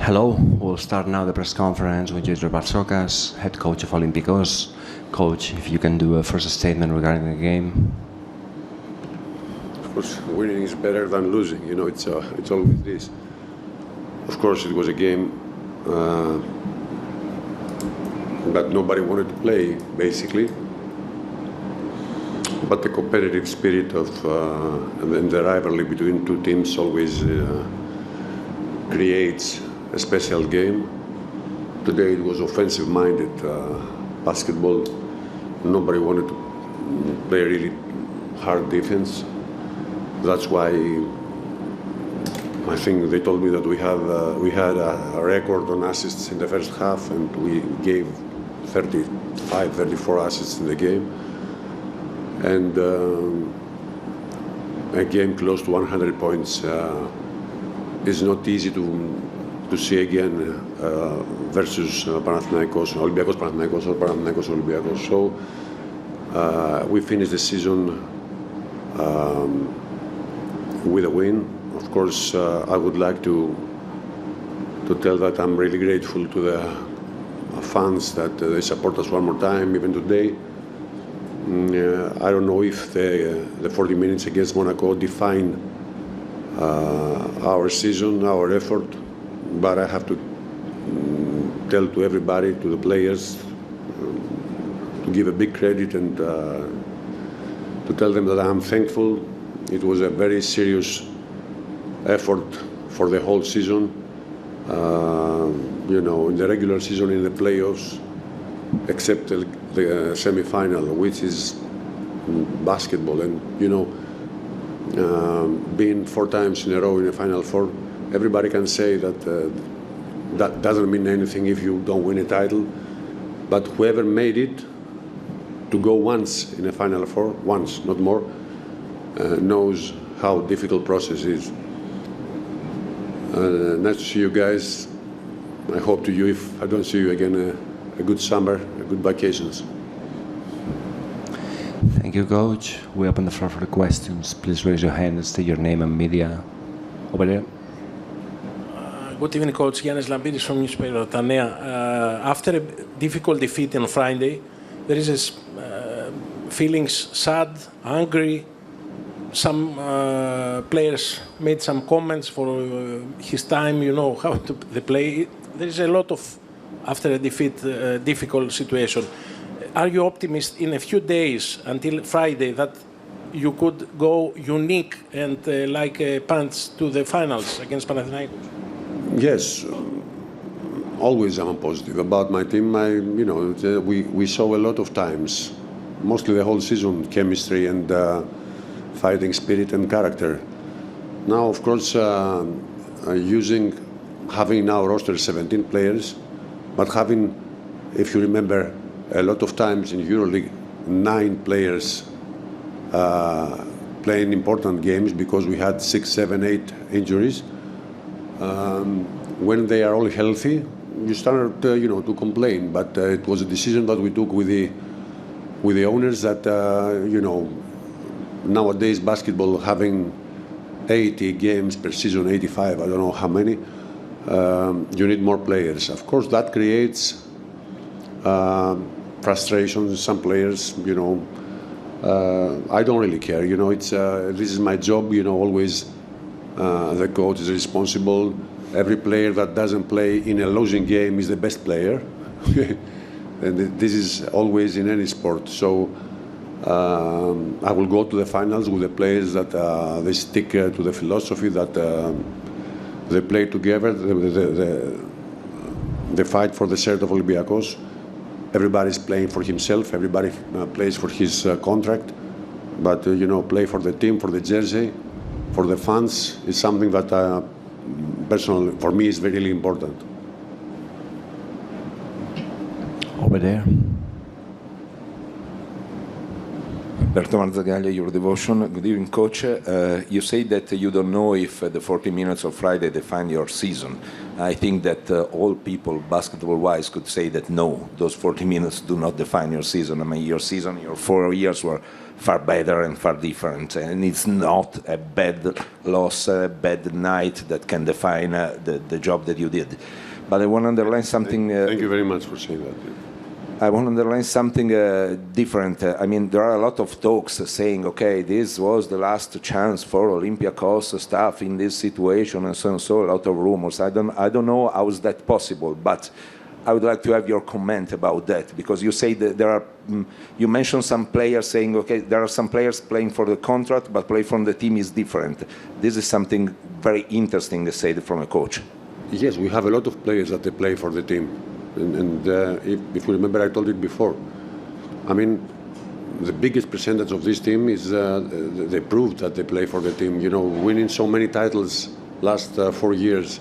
Hello, we'll start now the press conference with Bαρτζώκας, head coach of Olympiacos. Coach, if you can do a first statement regarding the game. Of course, winning is better than losing. You know, it's always this. Of course, it was a game that nobody wanted to play, basically. But the competitive spirit of and the rivalry between two teams always creates a special game. Today it was offensive-minded basketball. Nobody wanted to play really hard defense. That's why I think they told me that we had a record on assists in the first half, and we gave 35, 34 assists in the game. And a game close to 100 points is not easy to see again versus Panathinaikos, Olympiacos Panathinaikos, or Panathinaikos Olympiacos. So we finished the season with a win. Of course, I would like to tell that I'm really grateful to the fans that they support us one more time, even today. I don't know if the 40 minutes against Monaco define our season, our effort, but I have to tell to everybody, to the players, to give a big credit and to tell them that I'm thankful. It was a very serious effort for the whole season. You know, in the regular season, in the playoffs, except the semi-final, which is basketball. And, you know, being 4 times in a row in a FinalFour, everybody can say that that doesn't mean anything if you don't win a title. But whoever made it to go once in a FinalFour, once, not more, knows how difficult process is. Nice to see you guys. I hope to you, if I don't see you again, a good summer, a good vacations. Thank you, Coach. We open the floor for the questions. Please raise your hand and state your name and media. Over there. Good evening, Coach. Yannis Lambiris from newspaper Tanea. After a difficult defeat on Friday, there is feelings sad, angry. Some players made some comments for his time, you know, how to play. There is a lot of, after a defeat, difficult situation. Are you optimist in a few days until Friday that you could go unique and like a punch to the finals against Panathinaikos? Yes, always I'm positive about my team. You know, we saw a lot of times, mostly the whole season, chemistry and fighting spirit and character. Now, of course, having now roster 17 players, but having, if you remember, a lot of times in EuroLeague, 9 players playing important games because we had 6, 7, 8 injuries. When they are all healthy, you start, you know, to complain. But it was a decision that we took with the owners that, you know, nowadays basketball having 80 games per season, 85, I don't know how many, you need more players. Of course, that creates frustrations. Some players, you know, I don't really care. You know, this is my job. You know, always the coach is responsible. Every player that doesn't play in a losing game is the best player, and this is always in any sport. So I will go to the finals with the players that they stick to the philosophy that they play together. They fight for the shirt of Olympiacos. Everybody's playing for himself. Everybody plays for his contract. But, you know, play for the team, for the jersey, for the fans is something that, personally, for me, is really important. Over there. Your devotion. Good evening, Coach. You say that you don't know if the 40 minutes of Friday define your season. I think that all people, basketball-wise, could say that no, those 40 minutes do not define your season. I mean, your season, your 4 years were far better and far different, and it's not a bad loss, a bad night that can define the job that you did. But I want to underline something. Thank you very much for saying that. I want to underline something different. I mean, there are a lot of talks saying, okay, this was the last chance for Olympiacos staff in this situation, and so a lot of rumors. I don't know how is that possible, but I would like to have your comment about that, because you say that there are, you mentioned some players saying, okay, there are some players playing for the contract, but play from the team is different. This is something very interesting to say from a coach. Yes, we have a lot of players that they play for the team. And if you remember, I told it before. I mean, the biggest percentage of this team is they proved that they play for the team. You know, winning so many titles last 4 years,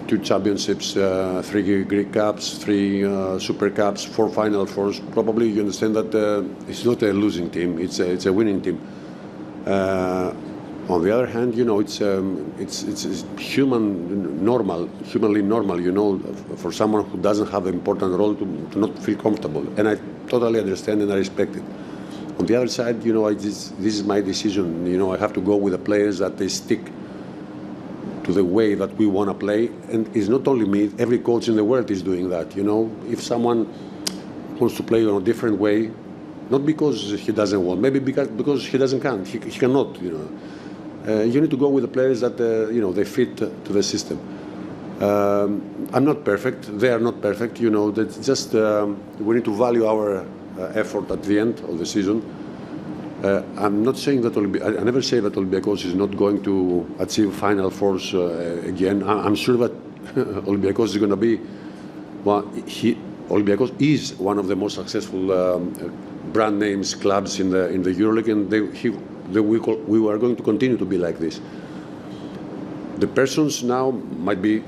2 championships, 3 Greek Cups, 3 Super Cups, 4 FinalFours. Probably you understand that it's not a losing team; it's a winning team. On the other hand, you know, it's humanly normal, you know, for someone who doesn't have an important role to not feel comfortable. And I totally understand and I respect it. On the other side, you know, this is my decision. You know, I have to go with the players that they stick to the way that we want to play. And it's not only me, every coach in the world is doing that. You know, if someone wants to play in a different way, not because he doesn't want, maybe because he doesn't can, he cannot, you know. You need to go with the players that you know, they fit to the system. I'm not perfect. They are not perfect. You know, that's just we need to value our effort at the end of the season. I'm not saying that I never say that Olympiacos is not going to achieve FinalFours again. I'm sure that Olympiacos is going to be. Well, Olympiacos is one of the most successful brand names clubs in the EuroLeague, and we are going to continue to be like this. The persons now might be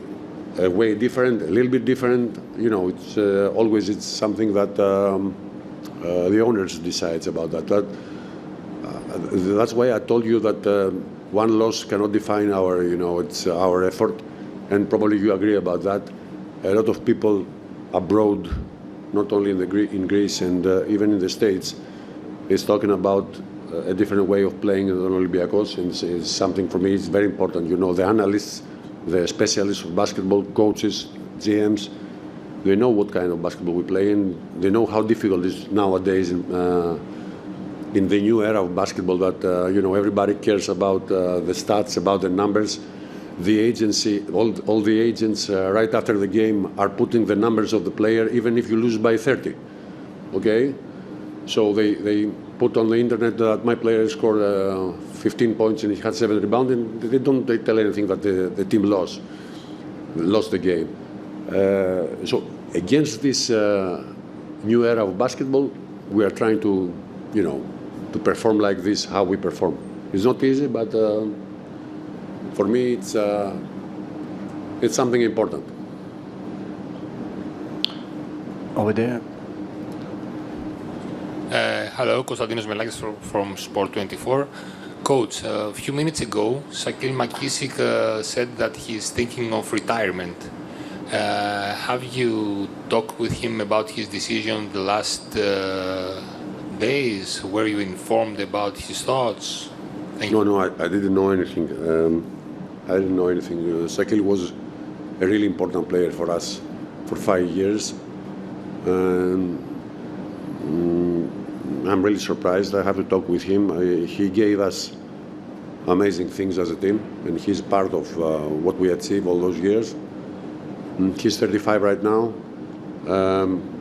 way different, a little bit different. You know, it's always something that the owners decides about that. That's why I told you that one loss cannot define our, you know, it's our effort, and probably you agree about that. A lot of people abroad, not only in Greece and even in the States, is talking about a different way of playing than Olympiacos, and it's something for me. It's very important. You know, the analysts, the specialists of basketball, coaches, GMs, they know what kind of basketball we play, and they know how difficult it is nowadays in the new era of basketball. That you know, everybody cares about the stats, about the numbers. The agency, all the agents, right after the game, are putting the numbers of the player, even if you lose by 30. Okay, so they put on the internet that my player scored 15 points and he had 7 rebounds, and they tell anything that the team lost the game. So against this new era of basketball, we are trying to, you know, to perform like this, how we perform. It's not easy, but for me, it's something important. Over there. Hello, Konstantinos Melakis from Sport24. Coach, a few minutes ago, Shaquille Makisik said that he's thinking of retirement. Have you talked with him about his decision the last days? Were you informed about his thoughts? No, I didn't know anything. I didn't know anything. Shaquille was a really important player for us for 5 years. I'm really surprised. I have to talk with him. He gave us amazing things as a team, and he's part of what we achieved all those years. He's 35 right now.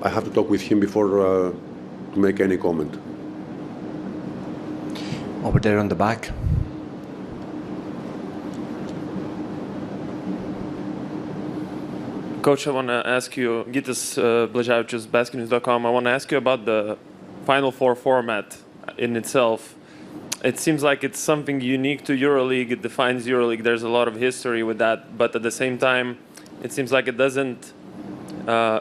I have to talk with him before to make any comment. Over there on the back. Coach, I want to ask you, Gitas Blaževičius, basketnews.com, I want to ask you about the FinalFour format in itself. It seems like it's something unique to EuroLeague. It defines EuroLeague. There's a lot of history with that. But at the same time, it seems like it doesn't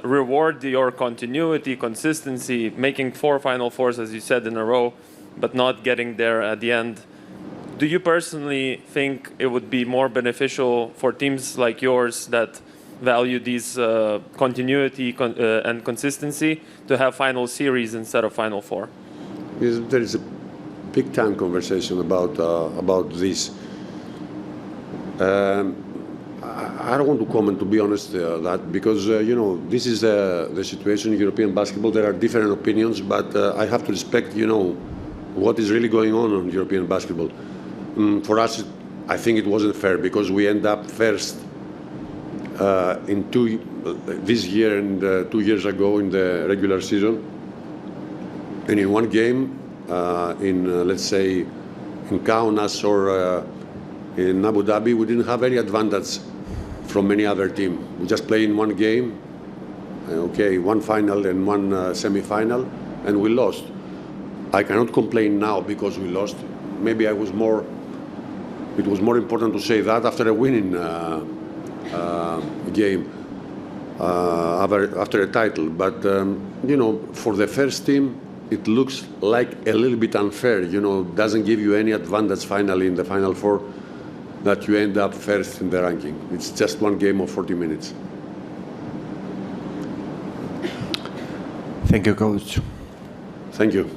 reward your continuity, consistency, making 4 Final Fours, as you said, in a row, but not getting there at the end. Do you personally think it would be more beneficial for teams like yours that value these continuity and consistency to have final series instead of Final Four? There is a big-time conversation about this. I don't want to comment, to be honest, that because this is the situation in European basketball. There are different opinions, but I have to respect what is really going on in European basketball. For us, I think it wasn't fair because we end up first this year and 2 years ago in the regular season, and in one game, let's say in Kaunas or in Abu Dhabi, we didn't have any advantage from any other team. We just played in one game, one final and one semi-final, and we lost. I cannot complain now because we lost. Maybe it was more important to say that after a winning game, after a title. But for the first team, it looks like a little bit unfair. Doesn't give you any advantage finally in the Final Four that you end up first in the ranking. It's just one game of 40 minutes. Thank you, Coach. Thank you.